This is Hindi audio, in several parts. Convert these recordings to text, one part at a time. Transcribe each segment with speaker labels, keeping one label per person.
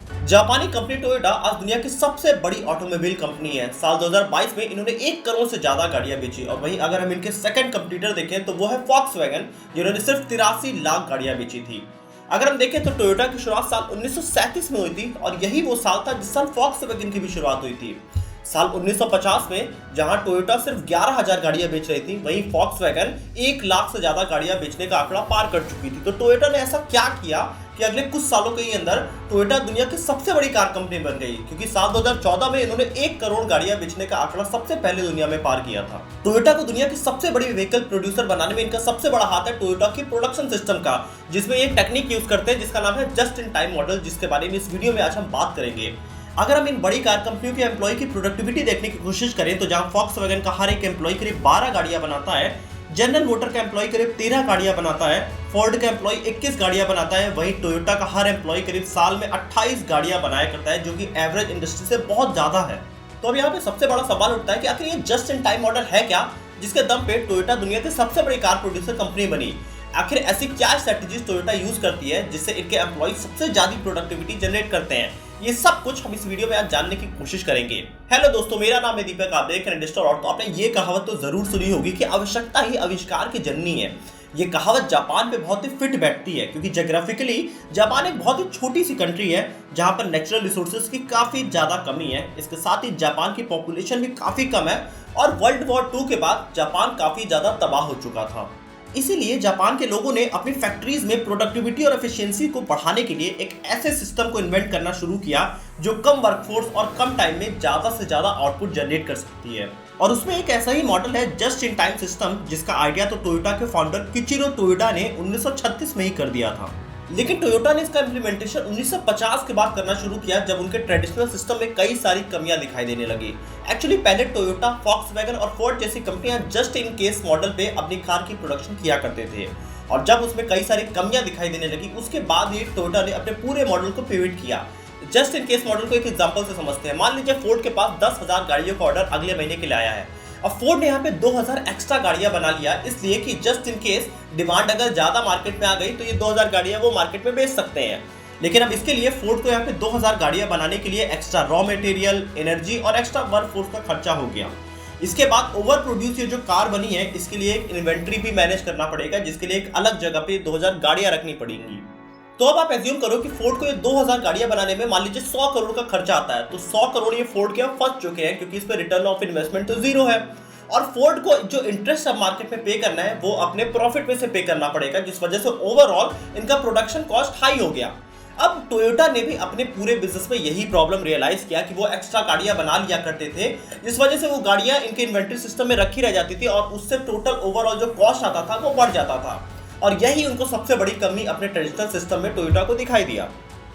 Speaker 1: जापानी कंपनी टोयोटा आज दुनिया की सबसे बड़ी ऑटोमोबाइल कंपनी है। साल 2022 में इन्होंने 1 करोड़ से ज्यादा गाड़ियां बेची। और वहीं अगर हम इनके सेकंड कंपटीटर देखें तो वो है फॉक्सवैगन, जिन्होंने सिर्फ 83 लाख गाड़ियां बेची थी। अगर हम देखें तो टोयोटा की शुरुआत साल 1937 में हुई थी और यही वो साल था जिस साल फॉक्सवैगन की भी शुरुआत हुई थी। साल 1950 में जहां टोयोटा सिर्फ 11,000 गाड़ियां बेच रही थी, वहीं फॉक्सवैगन 1 लाख से ज्यादा गाड़ियां बेचने का आंकड़ा पार कर चुकी थी। तो टोयोटा ने ऐसा क्या किया कि अगले कुछ सालों के ही अंदर टोयोटा दुनिया की सबसे बड़ी कार कंपनी बन गई, क्योंकि साल 2014 में इन्होंने 1 करोड़ गाड़ियां बेचने का आंकड़ा सबसे पहले दुनिया में पार किया था। टोयोटा को दुनिया की सबसे बड़ी व्हीकल प्रोड्यूसर बनाने में इनका सबसे बड़ा हाथ है टोयोटा की प्रोडक्शन सिस्टम का, जिसमें एक टेक्निक यूज करते हैं जिसका नाम है जस्ट इन टाइम मॉडल, जिसके बारे में इस वीडियो में आज हम बात करेंगे। अगर हम इन बड़ी कार कंपनियों के एम्प्लॉय की प्रोडक्टिविटी देखने की कोशिश करें तो जहां फॉक्सवैगन का हर एक एम्प्लॉय करीब 12 गाड़ियां बनाता है, जनरल मोटर का एम्प्लॉय करीब 13 गाड़ियां बनाता है, फोर्ड का एम्प्लॉय 21 गाड़ियां बनाता है, वहीं टोयोटा का हर एम्प्लॉय करीब साल में 28 गाड़ियां बनाया करता है, जो कि एवरेज इंडस्ट्री से बहुत ज्यादा है। तो अब यहाँ पे सबसे बड़ा सवाल उठता है कि आखिर ये जस्ट इन टाइम मॉडल है क्या, जिसके दम पे टोयोटा दुनिया की सबसे बड़ी कार प्रोड्यूसर कंपनी बनी। आखिर ऐसी क्या स्ट्रेटजीज टोयोटा यूज करती है जिससे इनके एम्प्लॉय सबसे ज्यादा प्रोडक्टिविटी जनरेट करते हैं, ये सब कुछ हम इस वीडियो में आज जानने की कोशिश करेंगे। हेलो दोस्तों, मेरा नाम है दीपक, आप देख रहे हैं इंडस्ट्री। और तो आपने ये कहावत तो जरूर सुनी होगी कि आवश्यकता ही आविष्कार की जननी है। ये कहावत जापान पे बहुत ही फिट बैठती है, क्योंकि ज्योग्राफिकली जापान एक बहुत ही छोटी सी कंट्री है जहां पर नेचुरल रिसोर्सेज की काफी ज्यादा कमी है। इसके साथ ही जापान की पॉपुलेशन भी काफी कम है और वर्ल्ड वॉर 2 के बाद जापान काफी ज्यादा तबाह हो चुका था। इसीलिए जापान के लोगों ने अपनी फैक्ट्रीज में प्रोडक्टिविटी और एफिशिएंसी को बढ़ाने के लिए एक ऐसे सिस्टम को इन्वेंट करना शुरू किया जो कम वर्कफोर्स और कम टाइम में ज्यादा से ज्यादा आउटपुट जनरेट कर सकती है। और उसमें एक ऐसा ही मॉडल है जस्ट इन टाइम सिस्टम, जिसका आइडिया तो टोयोटा के फाउंडर किचिरो टोयोटा ने 1936 में ही कर दिया था। लेकिन टोयोटा ने इसका इम्प्लीमेंटेशन 1950 के बाद करना शुरू किया, जब उनके ट्रेडिशनल सिस्टम में कई सारी कमियां दिखाई देने लगी। एक्चुअली पहले टोयोटा, फॉक्सवैगन और फोर्ड जैसी कंपनियां जस्ट इन केस मॉडल पे अपनी कार की प्रोडक्शन किया करते थे, और जब उसमें कई सारी कमियां दिखाई देने लगी उसके बाद ही टोयोटा ने अपने पूरे मॉडल को पिवट किया। जस्ट इन केस मॉडल को एक एग्जांपल से समझते हैं। मान लीजिए फोर्ड के पास 10,000 गाड़ियों का ऑर्डर अगले महीने के लिए आया है। अब फोर्ड ने यहाँ पे 2,000 एक्स्ट्रा गाड़ियां बना लिया, इसलिए कि जस्ट इन केस डिमांड अगर ज्यादा मार्केट में आ गई तो ये 2,000 गाड़ियां वो मार्केट में बेच सकते हैं। लेकिन अब इसके लिए फोर्ड को यहाँ पे 2,000 गाड़ियां बनाने के लिए एक्स्ट्रा रॉ मटेरियल, एनर्जी और एक्स्ट्रा वर्क फोर्स का खर्चा हो गया। इसके बाद ओवर प्रोड्यूस ये जो कार बनी है, इसके लिए एक इन्वेंट्री भी मैनेज करना पड़ेगा, जिसके लिए एक अलग जगह पे 2,000 गाड़ियां रखनी पड़ेंगी। तो अब आप एज्यूम करो कि फोर्ड को ये 2,000 गाड़ियां बनाने में मान लीजिए 100 करोड़ का खर्चा आता है, तो 100 करोड़ ये फोर्ड के अब फंस चुके हैं, क्योंकि इस पर रिटर्न ऑफ इन्वेस्टमेंट तो जीरो है। और फोर्ड को जो इंटरेस्ट अब मार्केट में पे करना है वो अपने प्रॉफिट में से पे करना पड़ेगा, जिस वजह से ओवरऑल इनका प्रोडक्शन कॉस्ट हाई हो गया। अब टोयोटा ने भी अपने पूरे बिजनेस में यही प्रॉब्लम रियलाइज किया कि वो एक्स्ट्रा गाड़ियां बना लिया करते थे, जिस वजह से वो गाड़ियां इनके इन्वेंट्री सिस्टम में रखी रह जाती थी और उससे टोटल ओवरऑल जो कॉस्ट आता था वो बढ़ जाता था। और यही उनको सबसे बड़ी कमी अपने ट्रेडिशनल सिस्टम में टोयोटा को दिखाई दिया।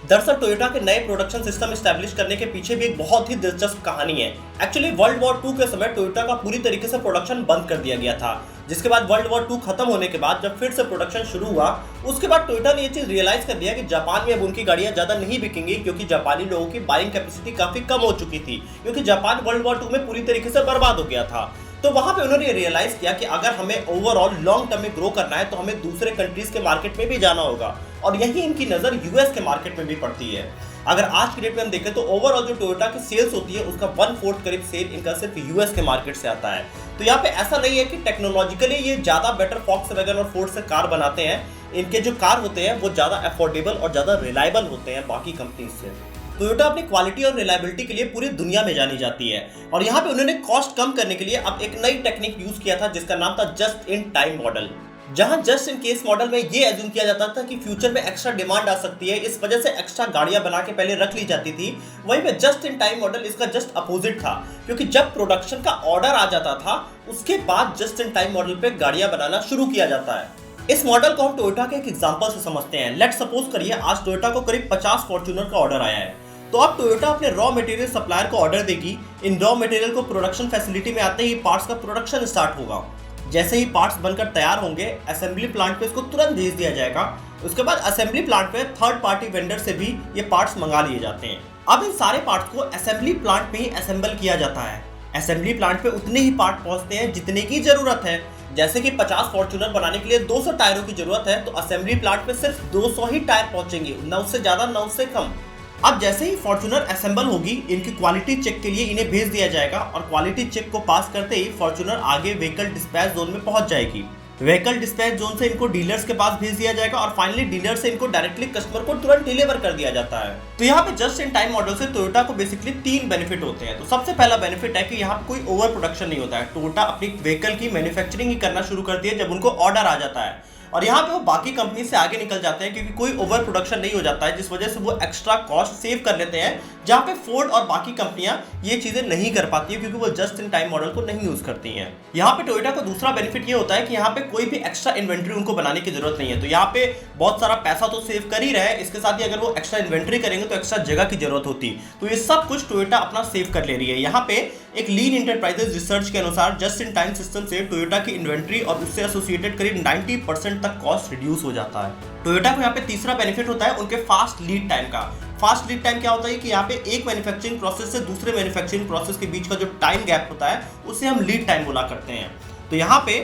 Speaker 1: दरअसल टोयोटा के नए प्रोडक्शन सिस्टम स्टैब्लिश करने के पीछे भी एक बहुत ही दिलचस्प कहानी है। एक्चुअली वर्ल्ड वॉर 2 के समय टोयोटा का पूरी तरीके से प्रोडक्शन बंद कर दिया गया था, जिसके बाद वर्ल्ड वॉर 2 खत्म होने के बाद जब फिर से प्रोडक्शन शुरू हुआ, उसके बाद टोयोटा ने ये चीज रियलाइज कर लिया कि जापान में अब उनकी गाड़ियां ज्यादा नहीं बिकेंगी, क्योंकि जापानी लोगों की बाइंग कैपेसिटी काफी कम हो चुकी थी, क्योंकि जापान वर्ल्ड वॉर 2 में पूरी तरीके से बर्बाद हो गया था। तो वहां पे उन्होंने रियलाइज किया कि अगर हमें ओवरऑल लॉन्ग टर्म में ग्रो करना है तो हमें दूसरे कंट्रीज के मार्केट में भी जाना होगा, और यही इनकी नजर यूएस के मार्केट में भी पड़ती है। अगर आज की डेट में हम देखें तो ओवरऑल जो टोयोटा की सेल्स होती है उसका 1/4 करीब सेल इनका सिर्फ यूएस के मार्केट से आता है। तो यहाँ पे ऐसा नहीं है कि टेक्नोलॉजिकली ये ज्यादा बेटर फॉक्सवैगन और फोर्ड से कार बनाते हैं। इनके जो कार होते हैं वो ज्यादा अफोर्डेबल और ज्यादा रिलायबल होते हैं बाकी कंपनीज से। टोयोटा अपनी क्वालिटी और रिलायबिलिटी के लिए पूरी दुनिया में जानी जाती है, और यहाँ पे उन्होंने कॉस्ट कम करने के लिए अब एक नई टेक्निक यूज किया था जिसका नाम था जस्ट इन टाइम मॉडल। जहां जस्ट इन केस मॉडल में ये एज्यूम किया जाता था कि फ्यूचर में एक्स्ट्रा डिमांड आ सकती है, इस वजह से एक्स्ट्रा गाड़ियां बना के पहले रख ली जाती थी। वहीं पे जस्ट इन टाइम मॉडल इसका जस्ट अपोजिट था, क्योंकि जब प्रोडक्शन का ऑर्डर आ जाता था उसके बाद जस्ट इन टाइम मॉडल पे गाड़ियां बनाना शुरू किया जाता है। इस मॉडल को हम टोयोटा के एक एग्जांपल से समझते हैं। लेट्स सपोज करिए आज टोयोटा को करीब 50 फॉर्च्यूनर का ऑर्डर आया है, तो अब टोयोटा अपने रॉ मटेरियल सप्लायर को ऑर्डर देगी। इन रॉ मटेरियल को प्रोडक्शन फैसिलिटी में आते ही पार्ट्स का प्रोडक्शन स्टार्ट होगा। जैसे ही पार्ट्स बनकर तैयार होंगे, असेंबली प्लांट पे इसको तुरंत भेज दिया जाएगा। उसके बाद असेंबली प्लांट पे थर्ड पार्टी वेंडर से भी ये पार्ट्स मंगा लिए जाते हैं। अब इन सारे पार्ट्स को असेंबली प्लांट में ही असेंबल किया जाता है। असेंबली प्लांट पे उतने ही पार्ट पहुंचते हैं जितने की जरूरत है। जैसे कि 50 फॉर्च्यूनर बनाने के लिए 200 टायरों की जरूरत है, तो असेंबली प्लांट पे सिर्फ 200 ही टायर पहुंचेंगे, ना उससे ज्यादा ना उससे कम। अब जैसे ही फॉर्च्यूनर असेंबल होगी, इनकी क्वालिटी चेक के लिए इन्हें भेज दिया जाएगा और क्वालिटी चेक को पास करते ही फॉर्च्यूनर आगे व्हीकल डिस्पैच जोन में पहुंच जाएगी। व्हीकल डिस्पैच जोन से इनको डीलर्स के पास भेज दिया जाएगा और फाइनली डीलर से इनको डायरेक्टली कस्टमर को तुरंत डिलीवर कर दिया जाता है। तो यहाँ पे जस्ट इन टाइम मॉडल से टोयोटा को बेसिकली 3 बेनिफिट होते हैं। तो सबसे पहला बेनिफिट है कि यहाँ पे कोई ओवर प्रोडक्शन नहीं होता है। टोयोटा अपनी व्हीकल की मैन्युफैक्चरिंग ही करना शुरू करती है जब उनको ऑर्डर आ जाता है, और यहाँ पे वो बाकी कंपनी से आगे निकल जाते हैं क्योंकि कोई ओवर प्रोडक्शन नहीं हो जाता है, जिस वजह से वो एक्स्ट्रा कॉस्ट सेव कर लेते हैं, जहाँ पे फोर्ड और बाकी कंपनियां ये चीजें नहीं कर पाती है क्योंकि वो जस्ट इन टाइम मॉडल को नहीं यूज करती हैं। यहाँ पे टोयोटा का दूसरा बेनिफिट ये होता है कि यहाँ पे कोई भी एक्स्ट्रा इन्वेंट्री उनको बनाने की जरूरत नहीं है। तो यहाँ पे बहुत सारा पैसा तो सेव कर ही रहे, इसके साथ ही अगर वो एक्स्ट्रा इन्वेंट्री करेंगे तो एक्स्ट्रा जगह की जरूरत होती। तो ये सब कुछ टोयोटा अपना सेव कर ले रही है। यहाँ पे एक लीन एंटरप्राइजेज रिसर्च के अनुसार जस्ट इन टाइम सिस्टम से टोयोटा की इन्वेंट्री और उससे एसोसिएटेड करीब 90% तक कॉस्ट रिड्यूस हो जाता है। टोयोटा को यहाँ पे तीसरा बेनिफिट होता है उनके फास्ट लीड टाइम का। फास्ट लीड टाइम क्या होता है कि यहाँ पे एक मैन्युफैक्चरिंग प्रोसेस से दूसरे मैन्युफैक्चरिंग प्रोसेस के बीच का जो टाइम गैप होता है उसे हम लीड टाइम बोला करते हैं। तो यहाँ पे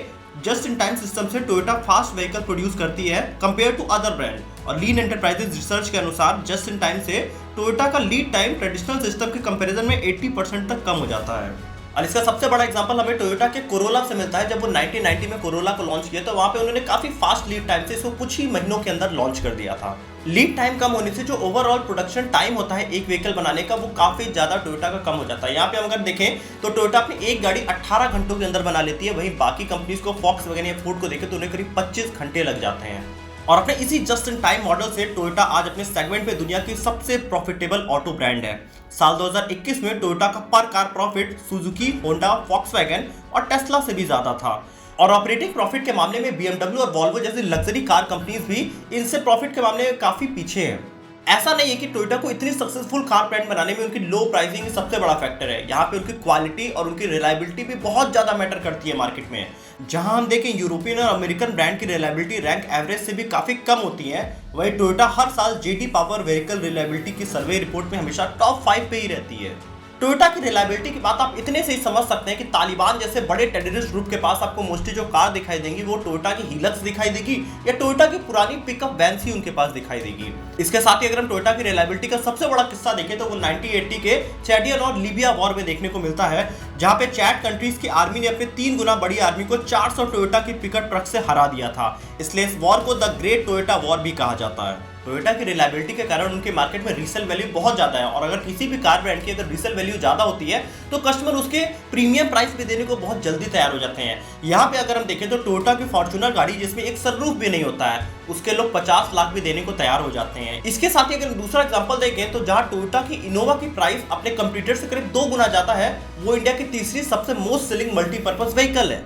Speaker 1: जस्ट इन टाइम सिस्टम से टोयोटा फास्ट व्हीकल प्रोड्यूस करती है कंपेयर टू अदर ब्रांड, और लीन एंटरप्राइजेज रिसर्च के अनुसार जस्ट इन टाइम से टोयोटा का लीड टाइम ट्रेडिशनल सिस्टम के कंपैरिजन में 80% तक कम हो जाता है। और इसका सबसे बड़ा एग्जांपल हमें टोयोटा के कोरोला से मिलता है। जब वो 1990 में कोरोला को लॉन्च किया तो वहां पे उन्होंने काफी फास्ट लीड टाइम से इसको कुछ ही महीनों के अंदर लॉन्च कर दिया था। लीड टाइम कम होने से जो ओवरऑल प्रोडक्शन टाइम होता है एक व्हीकल बनाने का वो काफी ज्यादा टोयोटा का कम हो जाता है। यहाँ पे हम अगर देखें तो टोयोटा अपनी एक गाड़ी 18 घंटों के अंदर बना लेती है, वहीं बाकी कंपनीज को फॉक्सवैगन या फोर्ड को देखें तो उन्हें करीब 25 घंटे लग जाते हैं। और अपने इसी जस्ट इन टाइम मॉडल से टोयोटा आज अपने सेगमेंट में दुनिया की सबसे प्रॉफिटेबल ऑटो ब्रांड है। साल 2021 में टोयोटा का पर car profit Suzuki, Honda, Volkswagen और टेस्ला से भी ज्यादा था। और ऑपरेटिंग प्रॉफिट के मामले में BMW और वॉल्वो जैसी लग्जरी कार कंपनीज भी इनसे प्रॉफिट के मामले में काफी पीछे हैं। ऐसा नहीं है कि टोयोटा को इतनी सक्सेसफुल कार ब्रांड बनाने में उनकी लो प्राइसिंग सबसे बड़ा फैक्टर है। यहाँ पे उनकी क्वालिटी और उनकी रिलायबिलिटी भी बहुत ज्यादा मैटर करती है मार्केट में। जहां हम देखें यूरोपियन और अमेरिकन ब्रांड की रिलायबिलिटी रैंक एवरेज से भी काफी कम होती है, वहीं टोयोटा हर साल JD पावर व्हीकल रिलायबिलिटी की सर्वे रिपोर्ट में हमेशा टॉप 5 पे ही रहती है। टोयोटा की रिलायबिलिटी की बात आप इतने से ही समझ सकते हैं कि तालिबान जैसे बड़े टेररिस्ट ग्रुप के पास आपको मोस्टली जो कार दिखाई देंगी वो टोयोटा की हिलक्स दिखाई देगी या टोयोटा की पुरानी पिकअप वैन्स ही उनके पास दिखाई देगी। इसके साथ ही अगर हम टोयोटा की रिलायबिलिटी का सबसे बड़ा किस्सा देखें तो वो 1980 के चैडियन और लीबिया वॉर में देखने को मिलता है, जहां पे चैड कंट्रीज की आर्मी ने अपने 3 गुना बड़ी आर्मी को 400 टोयोटा की पिकअप ट्रक से हरा दिया था। इसलिए इस वॉर को द ग्रेट टोयोटा वॉर भी कहा जाता है। टोयोटा की रिलायबिलिटी के कारण उनके मार्केट में रीसेल वैल्यू बहुत ज्यादा है, और अगर किसी भी कार ब्रांड की अगर रीसेल वैल्यू ज्यादा होती है तो कस्टमर उसके प्रीमियम प्राइस पे देने को बहुत जल्दी तैयार हो जाते हैं। यहाँ पे अगर हम देखें तो टोयोटा की फॉर्च्यूनर गाड़ी जिसमें एक सनरूफ भी नहीं होता है उसके लोग 50 लाख भी देने को तैयार हो जाते हैं। इसके साथ ही अगर दूसरा एग्जांपल देखें तो जहां टोयोटा की इनोवा की प्राइस अपने कंपटीटर से करीब 2 गुना ज्यादा है, वो इंडिया की तीसरी सबसे मोस्ट सेलिंग मल्टीपर्पज व्हीकल है।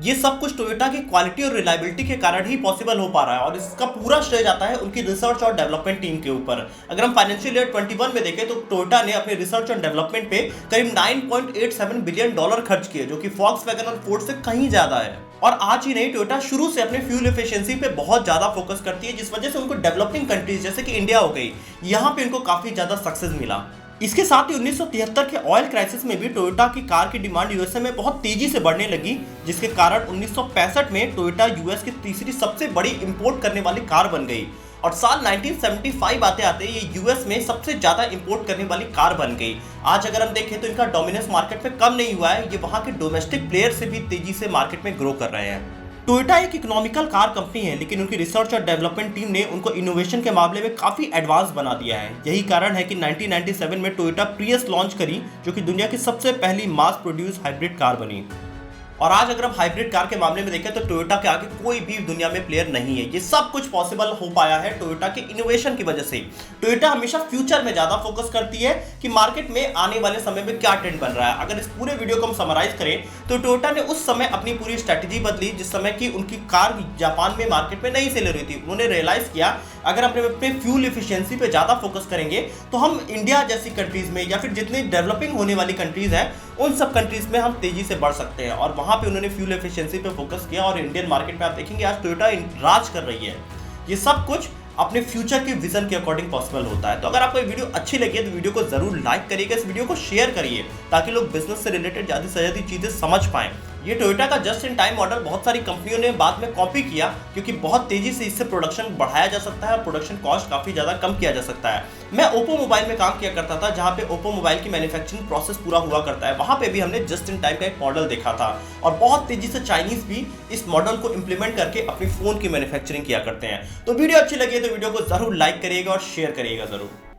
Speaker 1: ये सब कुछ टोयोटा की क्वालिटी और रिलायबिलिटी के कारण ही पॉसिबल हो पा रहा है, और इसका पूरा श्रेय जाता है उनकी रिसर्च और डेवलपमेंट टीम के ऊपर। अगर हम फाइनेंशियल ईयर 21 में देखें तो टोयोटा ने अपने रिसर्च और डेवलपमेंट पे करीब $9.87 बिलियन खर्च किए, जो कि फॉक्सवैगन और फोर्ड से कहीं ज्यादा है। और आज ही नहीं, टोयोटा शुरू से अपने फ्यूल एफिशिएंसी पे बहुत ज्यादा फोकस करती है, जिस वजह से उनको डेवलपिंग कंट्रीज जैसे कि इंडिया हो गई, यहाँ पे उनको काफी ज्यादा सक्सेस मिला। इसके साथ ही 1973 के ऑयल क्राइसिस में भी टोयोटा की कार की डिमांड यूएसए में बहुत तेजी से बढ़ने लगी, जिसके कारण 1965 में टोयोटा यूएस की तीसरी सबसे बड़ी इंपोर्ट करने वाली कार बन गई, और साल 1975 आते आते ये यूएस में सबसे ज्यादा इंपोर्ट करने वाली कार बन गई। आज अगर हम देखें तो इनका डोमिनेंस मार्केट में कम नहीं हुआ है, ये वहां के डोमेस्टिक प्लेयर से भी तेजी से मार्केट में ग्रो कर रहे हैं। टोयोटा एक इकोनॉमिकल कार कंपनी है, लेकिन उनकी रिसर्च और डेवलपमेंट टीम ने उनको इनोवेशन के मामले में काफी एडवांस बना दिया है। यही कारण है कि 1997 में टोयोटा प्रियस लॉन्च करी, जो कि दुनिया की सबसे पहली मास प्रोड्यूस हाइब्रिड कार बनी। और आज अगर हम हाइब्रिड कार के मामले में देखें तो टोयोटा के आगे कोई भी दुनिया में प्लेयर नहीं है। ये सब कुछ पॉसिबल हो पाया है टोयोटा के इनोवेशन की वजह से। टोयोटा हमेशा फ्यूचर में ज्यादा फोकस करती है कि मार्केट में आने वाले समय में क्या ट्रेंड बन रहा है। अगर इस पूरे वीडियो को हम समराइज करें तो टोयोटा ने उस समय अपनी पूरी स्ट्रेटेजी बदली जिस समय की उनकी कार जापान में मार्केट में नहीं सेल हो रही थी। उन्होंने रियलाइज किया अगर हम अपने फ्यूल एफिशिएंसी पे ज्यादा फोकस करेंगे तो हम इंडिया जैसी कंट्रीज में या फिर जितनी डेवलपिंग होने वाली कंट्रीज हैं उन सब कंट्रीज में हम तेजी से बढ़ सकते हैं। और वहां पे उन्होंने फ्यूल एफिशिएंसी पे फोकस किया, और इंडियन मार्केट में आप देखेंगे आज टोयोटा राज कर रही है। ये सब कुछ अपने फ्यूचर के विजन के अकॉर्डिंग पॉसिबल होता है। तो अगर आपको ये वीडियो अच्छी लगी है तो वीडियो को जरूर लाइक करिएगा, इस वीडियो को शेयर करिए ताकि लोग बिजनेस से रिलेटेड ज्यादा से ज्यादा चीजें समझ पाएं। ये टोयोटा का जस्ट इन टाइम मॉडल बहुत सारी कंपनियों ने बाद में कॉपी किया, क्योंकि बहुत तेजी से इससे प्रोडक्शन बढ़ाया जा सकता है और प्रोडक्शन कॉस्ट काफी ज्यादा कम किया जा सकता है। मैं ओप्पो मोबाइल में काम किया करता था, जहां पे ओप्पो मोबाइल की मैन्युफैक्चरिंग प्रोसेस पूरा हुआ करता है। वहां पे भी हमने जस्ट इन टाइम का एक मॉडल देखा था और बहुत तेजी से चाइनीज भी इस मॉडल को इंप्लीमेंट करके अपनी फोन की मैन्युफैक्चरिंग किया करते हैं। तो वीडियो अच्छी लगी तो वीडियो को जरूर लाइक करिएगा और शेयर करिएगा जरूर।